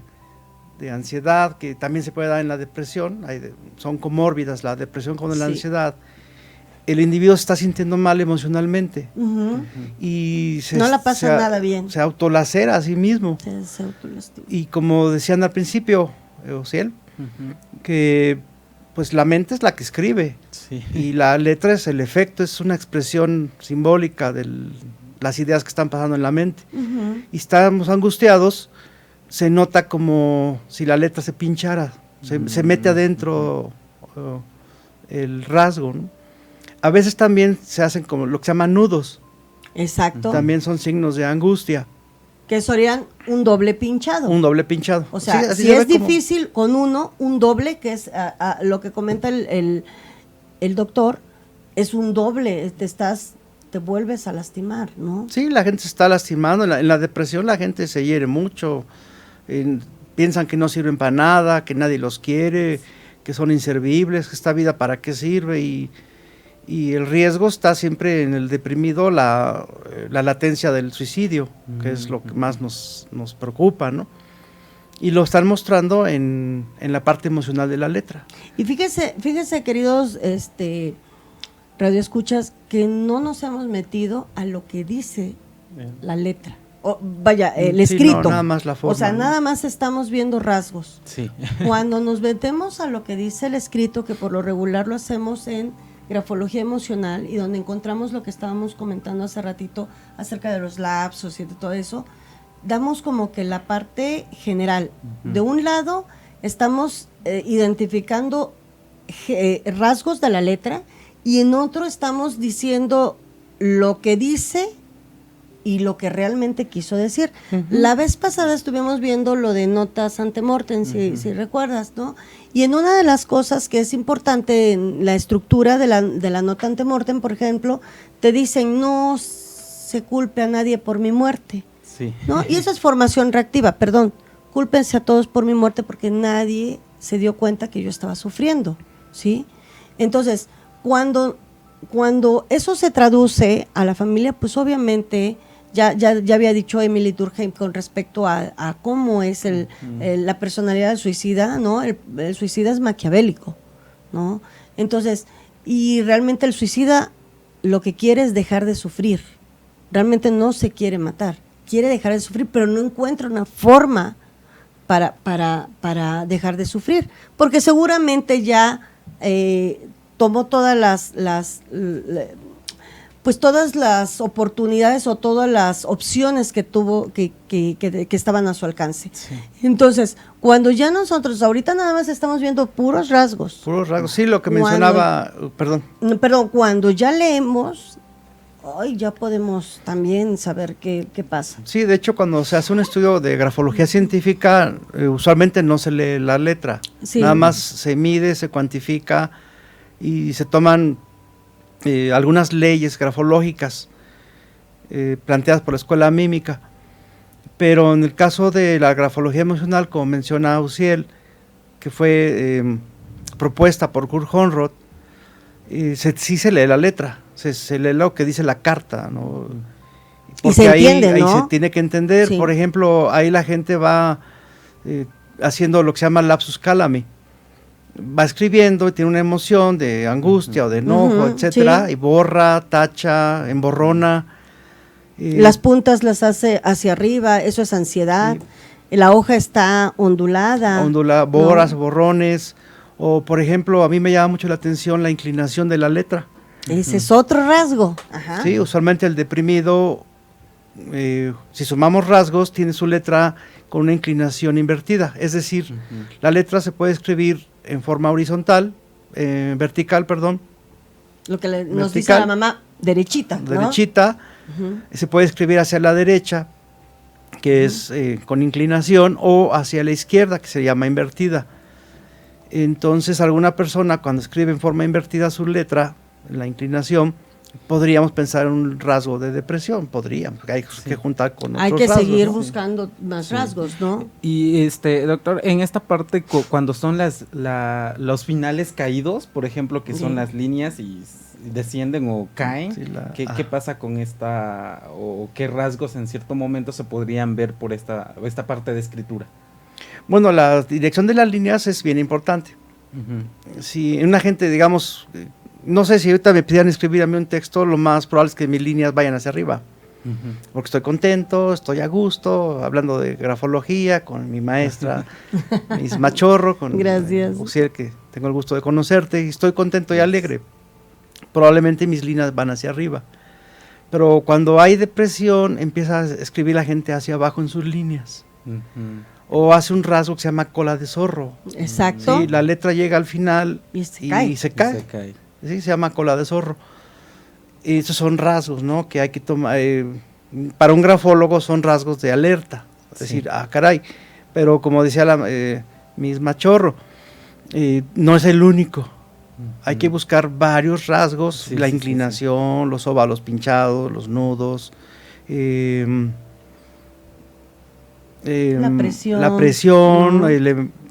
ansiedad, que también se puede dar en la depresión, son comórbidas la depresión con la ansiedad, el individuo se está sintiendo mal emocionalmente. Y no la pasa nada bien. Se autolacera a sí mismo. Se autolastima. Y como decían al principio, Ociel, que pues la mente es la que escribe. Y la letra es el efecto, es una expresión simbólica de las ideas que están pasando en la mente. Y estamos angustiados, se nota como si la letra se pinchara, se mete adentro el rasgo, ¿no? A veces también se hacen como lo que se llaman nudos. Exacto. También son signos de angustia. Que serían un doble pinchado. Un doble pinchado. O sea, si es difícil con un doble, que es lo que comenta el doctor, es un doble, te vuelves a lastimar, ¿no? Sí, la gente se está lastimando. En la depresión la gente se hiere mucho. Piensan que no sirven para nada, que nadie los quiere, que son inservibles, que esta vida para qué sirve. Y Y el riesgo está siempre en el deprimido, la latencia del suicidio, que es lo que más nos preocupa, ¿no? Y lo están mostrando en la parte emocional de la letra. Y fíjese, queridos radioescuchas, que no nos hemos metido a lo que dice la letra. El escrito. No, nada más la forma. O sea, nada más estamos viendo rasgos. Sí. Cuando nos metemos a lo que dice el escrito, que por lo regular lo hacemos en grafología emocional, y donde encontramos lo que estábamos comentando hace ratito acerca de los lapsos y de todo eso, damos como que la parte general. De un lado estamos identificando rasgos de la letra, y en otro estamos diciendo lo que dice y lo que realmente quiso decir. La vez pasada estuvimos viendo lo de notas antemortem, si recuerdas, ¿no? Y en una de las cosas que es importante en la estructura de la nota antemortem, por ejemplo, te dicen: no se culpe a nadie por mi muerte. Sí. ¿No? Y eso es formación reactiva, perdón. Cúlpense a todos por mi muerte porque nadie se dio cuenta que yo estaba sufriendo, ¿sí? Entonces, cuando eso se traduce a la familia, pues obviamente ya había dicho Emily Durkheim con respecto a cómo es la personalidad del suicida, ¿no? El suicida es maquiavélico, ¿no? Entonces, y realmente el suicida lo que quiere es dejar de sufrir. Realmente no se quiere matar, quiere dejar de sufrir, pero no encuentra una forma para dejar de sufrir, porque seguramente ya tomó todas todas las oportunidades o todas las opciones que tuvo que estaban a su alcance. Sí. Entonces, cuando ya nosotros ahorita nada más estamos viendo puros rasgos. Puros rasgos, sí, lo que mencionaba, perdón, cuando ya leemos, ya podemos también saber qué pasa. Sí, de hecho, cuando se hace un estudio de grafología científica, usualmente no se lee la letra, sí. Nada más se mide, se cuantifica y se toman algunas leyes grafológicas planteadas por la escuela mímica. Pero en el caso de la grafología emocional, como menciona Uziel, que fue propuesta por Kurt Honroth, sí se lee la letra, se lee lo que dice la carta, ¿no? Porque y se entiende, ¿no? Ahí se tiene que entender. Sí. Por ejemplo, ahí la gente va haciendo lo que se llama lapsus calami. Va escribiendo y tiene una emoción de angustia o de enojo, etcétera, sí. Y borra, tacha, emborrona. Las puntas las hace hacia arriba, eso es ansiedad. Sí. La hoja está ondulada. Borras, borrones. O, por ejemplo, a mí me llama mucho la atención la inclinación de la letra. Ese es otro rasgo. Ajá. Sí, usualmente el deprimido, si sumamos rasgos, tiene su letra con una inclinación invertida. Es decir, la letra se puede escribir en forma horizontal, vertical, perdón. Lo que nos dice la mamá, derechita, ¿no? Derechita. Se puede escribir hacia la derecha, que es con inclinación, o hacia la izquierda, que se llama invertida. Entonces, alguna persona cuando escribe en forma invertida su letra, la inclinación, podríamos pensar en un rasgo de depresión, podríamos, hay que juntar con otros rasgos. Hay que seguir buscando más rasgos, ¿no? Y doctor, en esta parte cuando son los finales caídos, por ejemplo, que son las líneas y descienden o caen, ¿qué pasa con esta, o qué rasgos en cierto momento se podrían ver por esta parte de escritura? Bueno, la dirección de las líneas es bien importante. Si una gente, digamos, no sé, si ahorita me pidieran escribir a mí un texto, lo más probable es que mis líneas vayan hacia arriba, porque estoy contento, estoy a gusto, hablando de grafología con mi maestra, Miss Machorro, con Uziel, que tengo el gusto de conocerte, y estoy contento y alegre. Probablemente mis líneas van hacia arriba. Pero cuando hay depresión, empieza a escribir la gente hacia abajo en sus líneas. O hace un rasgo que se llama cola de zorro. Exacto. Sí, la letra llega al final y se cae. Sí, se llama cola de zorro. Y esos son rasgos, ¿no? Que hay que tomar. Para un grafólogo son rasgos de alerta. Es decir, caray. Pero como decía la Miss Machorro, no es el único. Hay que buscar varios rasgos, la inclinación, los óvalos pinchados, los nudos, la presión,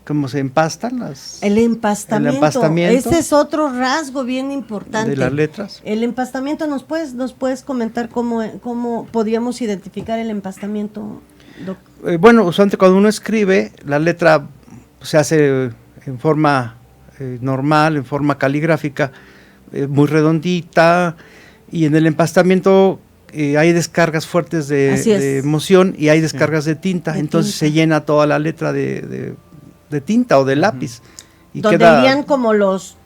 cómo se empastan el empastamiento. El empastamiento. Ese es otro rasgo bien importante. De las letras. El empastamiento, ¿nos puedes comentar cómo podríamos identificar el empastamiento, Doc? Bueno, usualmente cuando uno escribe, la letra se hace en forma normal, en forma caligráfica, muy redondita, y en el empastamiento hay descargas fuertes de emoción y hay descargas de tinta, entonces se llena toda la letra de tinta o de lápiz. Y donde irían como los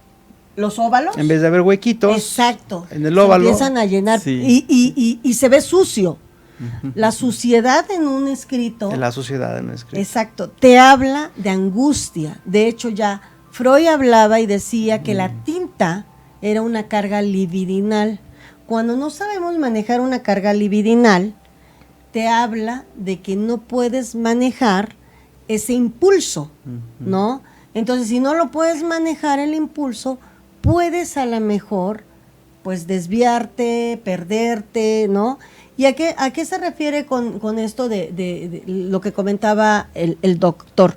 óvalos. En vez de haber huequitos. Exacto. En el óvalo. Se empiezan a llenar y se ve sucio. La suciedad en un escrito. En la suciedad en un escrito. Exacto. Te habla de angustia. De hecho, ya Freud hablaba y decía que la tinta era una carga libidinal. Cuando no sabemos manejar una carga libidinal, te habla de que no puedes manejar ese impulso, ¿no? Entonces, si no lo puedes manejar el impulso, puedes a lo mejor, pues, desviarte, perderte, ¿no? ¿Y a qué se refiere con esto de lo que comentaba el doctor?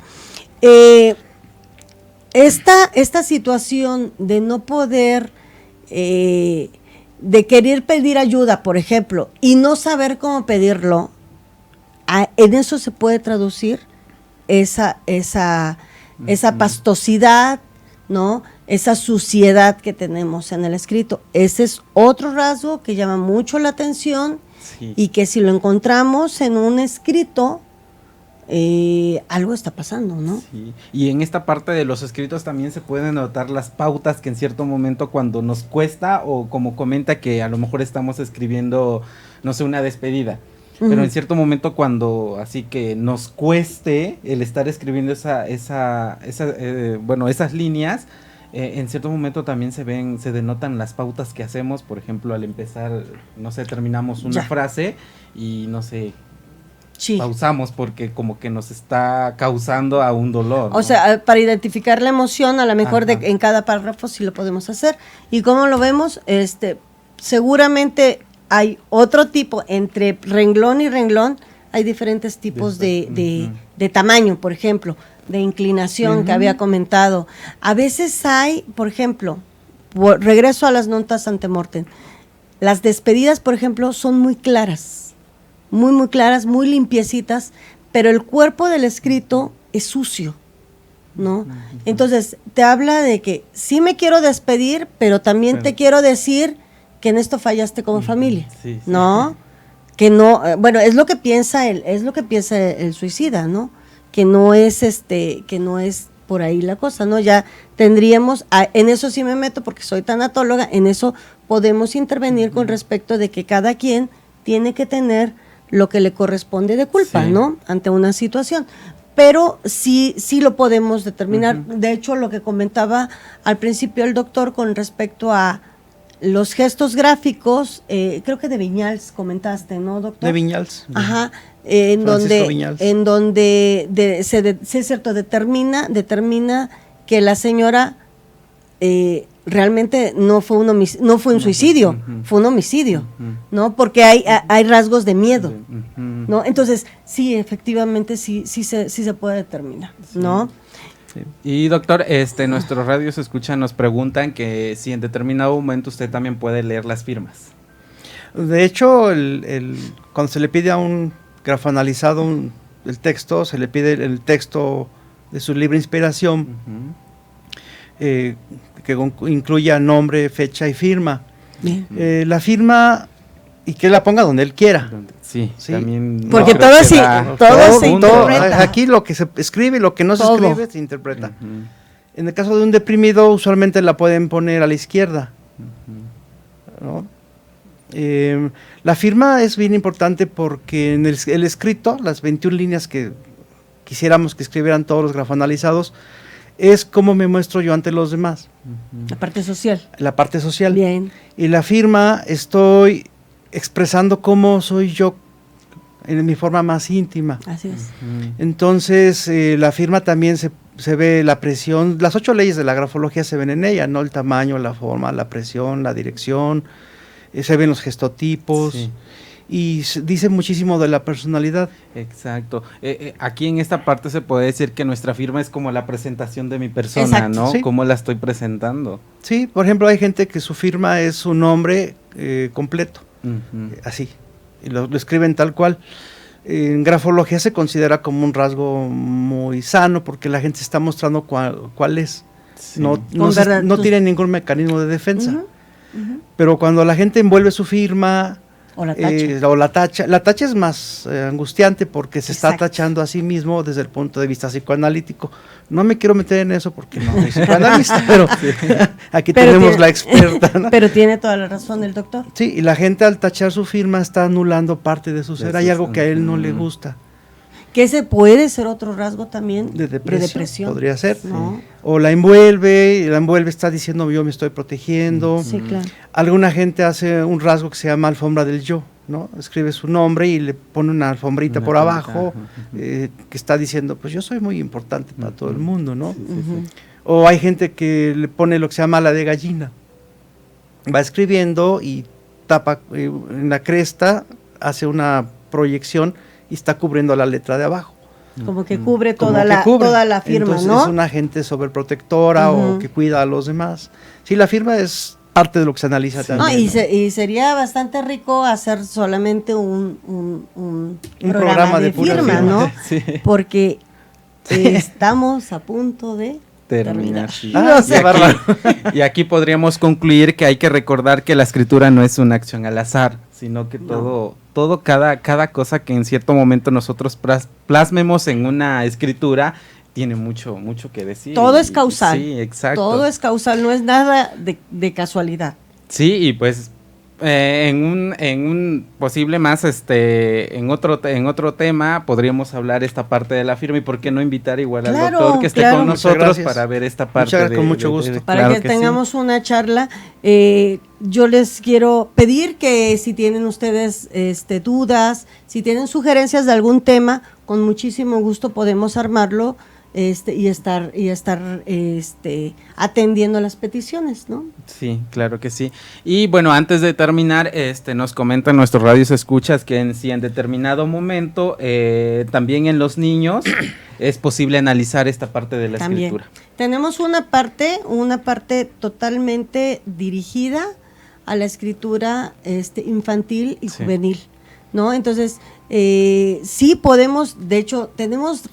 Esta situación de no poder, de querer pedir ayuda, por ejemplo, y no saber cómo pedirlo, en eso se puede traducir esa pastosidad, ¿no? Esa suciedad que tenemos en el escrito. Ese es otro rasgo que llama mucho la atención y que si lo encontramos en un escrito, algo está pasando, ¿no? Sí. Y en esta parte de los escritos también se pueden notar las pautas que en cierto momento cuando nos cuesta, o como comenta que a lo mejor estamos escribiendo, no sé, una despedida. Pero en cierto momento cuando así que nos cueste el estar escribiendo esas líneas, en cierto momento también se denotan las pautas que hacemos. Por ejemplo, al empezar, no sé, terminamos una frase y no sé, pausamos porque como que nos está causando a un dolor, ¿no? O sea, para identificar la emoción, a lo mejor en cada párrafo sí lo podemos hacer. ¿Y cómo lo vemos? Seguramente hay otro tipo, entre renglón y renglón, hay diferentes tipos de tamaño, por ejemplo, de inclinación que había comentado. A veces hay, por ejemplo, regreso a las notas antemortem, las despedidas, por ejemplo, son muy claras, muy claras, muy limpiecitas, pero el cuerpo del escrito es sucio, ¿no? Entonces, te habla de que sí me quiero despedir, pero también te quiero decir que en esto fallaste como familia, ¿no? Que no, bueno, es lo que piensa el suicida, ¿no? Que no es por ahí la cosa, ¿no? Ya tendríamos, en eso sí me meto porque soy tanatóloga, en eso podemos intervenir con respecto de que cada quien tiene que tener lo que le corresponde de culpa, ¿no? Ante una situación. Pero sí lo podemos determinar. De hecho, lo que comentaba al principio el doctor con respecto a los gestos gráficos, creo que de Viñals comentaste, ¿no, doctor? De Viñals. Ajá, en donde es cierto, determina que la señora realmente no fue un suicidio, fue un homicidio, ¿no? Porque hay rasgos de miedo, ¿no? Entonces, sí, efectivamente, sí se puede determinar, ¿no? Sí. Y doctor, nuestros radios escuchan, nos preguntan que si en determinado momento usted también puede leer las firmas. De hecho, cuando se le pide a un grafoanalizado el texto, se le pide el texto de su libre inspiración, que incluya nombre, fecha y firma. La firma, y que la ponga donde él quiera. Sí, también. Porque todo se interpreta. Aquí lo que se escribe y lo que no se escribe se interpreta. En el caso de un deprimido, usualmente la pueden poner a la izquierda, ¿no? La firma es bien importante porque en el escrito, las 21 líneas que quisiéramos que escribieran todos los grafoanalizados, es cómo me muestro yo ante los demás. La parte social. La parte social. Bien. Y la firma, estoy expresando cómo soy yo en mi forma más íntima. Así es. Entonces, la firma también se ve la presión, las 8 leyes de la grafología se ven en ella, ¿no? El tamaño, la forma, la presión, la dirección, se ven los gestotipos. Sí. y dice muchísimo de la personalidad. Exacto. Aquí en esta parte se puede decir que nuestra firma es como la presentación de mi persona, Exacto. ¿no? Sí. ¿Cómo la estoy presentando? Sí, por ejemplo, hay gente que su firma es su nombre completo, así, y lo escriben tal cual. En grafología se considera como un rasgo muy sano porque la gente está mostrando cuál es. Sí. No tiene ningún mecanismo de defensa. Pero cuando la gente envuelve su firma O la tacha. la tacha es más angustiante porque se está Exacto. tachando a sí mismo desde el punto de vista psicoanalítico. No me quiero meter en eso porque no soy psicoanalista, pero aquí Pero tenemos tiene- la experta, ¿no? Pero tiene toda la razón el doctor. Sí, y la gente al tachar su firma está anulando parte de su ser. Hay algo que a él no le gusta. Que ese puede ser otro rasgo también De depresión, podría ser. ¿no? O la envuelve, está diciendo yo me estoy protegiendo. Sí, claro. Alguna gente hace un rasgo que se llama alfombra del yo, ¿no? Escribe su nombre y le pone una alfombrita Una por alfombrita, abajo ajá. que está diciendo, pues yo soy muy importante para todo el mundo, ¿no? Ujú. O hay gente que le pone lo que se llama ala de gallina. Va escribiendo y tapa en la cresta, hace una proyección y está cubriendo la letra de abajo. Como que cubre Como toda que la cubre. toda la firma, Entonces ¿no? es una agente sobreprotectora Ujú. o que cuida a los demás. Sí, la firma es parte de lo que se analiza Sí. también. No, y, ¿no? y sería bastante rico hacer solamente un programa de pura firma, firma. ¿no? Sí. Porque estamos a punto de Terminar. Sí. Ah, O sea, qué bárbaro. Y aquí podríamos concluir que hay que recordar que la escritura no es una acción al azar, sino que cada cosa que en cierto momento nosotros plasmemos en una escritura tiene mucho que decir. Todo es causal. Sí, exacto. Todo es causal, no es nada de casualidad. Sí, y pues en un posible más, en otro tema podríamos hablar esta parte de la firma y por qué no invitar igual al Claro, doctor que esté claro. con Muchas nosotros gracias. para ver esta parte. Muchas gracias, con mucho gusto. Para claro que sí. tengamos una charla, yo les quiero pedir que si tienen ustedes dudas, si tienen sugerencias de algún tema, con muchísimo gusto podemos armarlo y estar atendiendo las peticiones, ¿no? Sí, claro que sí. Y bueno, antes de terminar, nos comentan nuestros radios escuchas que en determinado momento, también en los niños, es posible analizar esta parte de la También. escritura. Tenemos una parte totalmente dirigida a la escritura infantil y Sí. juvenil, ¿no? Entonces, sí podemos, de hecho, tenemos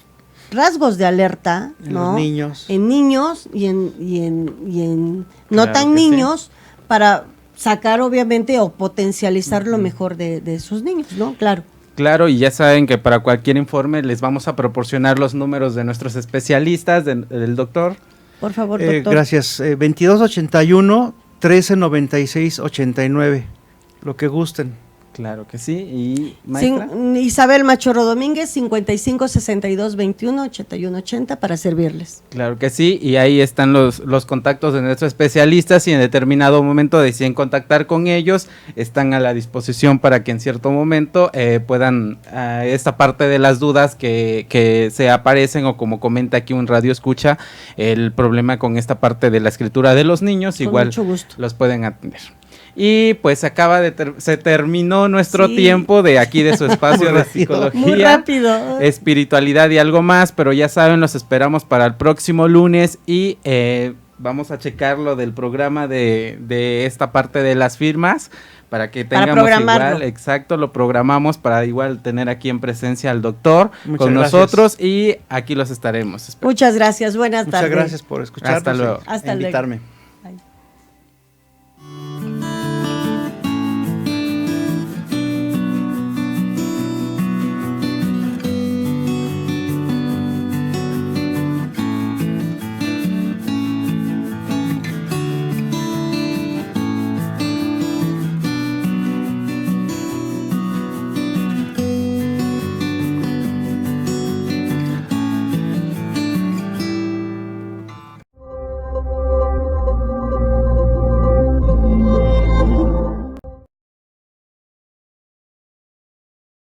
rasgos de alerta, En ¿no? los niños. En niños y en no Claro tan que sí. niños, para sacar obviamente o potencializar lo mejor de sus niños, ¿no? Claro. Claro, y ya saben que para cualquier informe les vamos a proporcionar los números de nuestros especialistas, del doctor. Por favor, doctor. Gracias. 2281 1396 89. Lo que gusten. Claro que sí. Y maestra. Isabel Machorro Domínguez, 55 62 21 81 80 para servirles. Claro que sí, y ahí están los contactos de nuestros especialistas y en determinado momento deciden contactar con ellos, están a la disposición para que en cierto momento puedan, esta parte de las dudas que se aparecen o como comenta aquí un radio escucha, el problema con esta parte de la escritura de los niños, Con igual mucho gusto. los pueden atender. Y pues se terminó nuestro Sí. tiempo de aquí de su espacio Muy de rápido. psicología. Muy rápido. Espiritualidad y algo más, pero ya saben, los esperamos para el próximo lunes y vamos a checar lo del programa de esta parte de las firmas para que Para tengamos programarlo. igual, exacto, lo programamos para igual tener aquí en presencia al doctor Muchas con gracias. nosotros y aquí los estaremos. Muchas gracias. Buenas Muchas tardes. gracias por escucharnos Hasta luego. y Hasta luego. invitarme.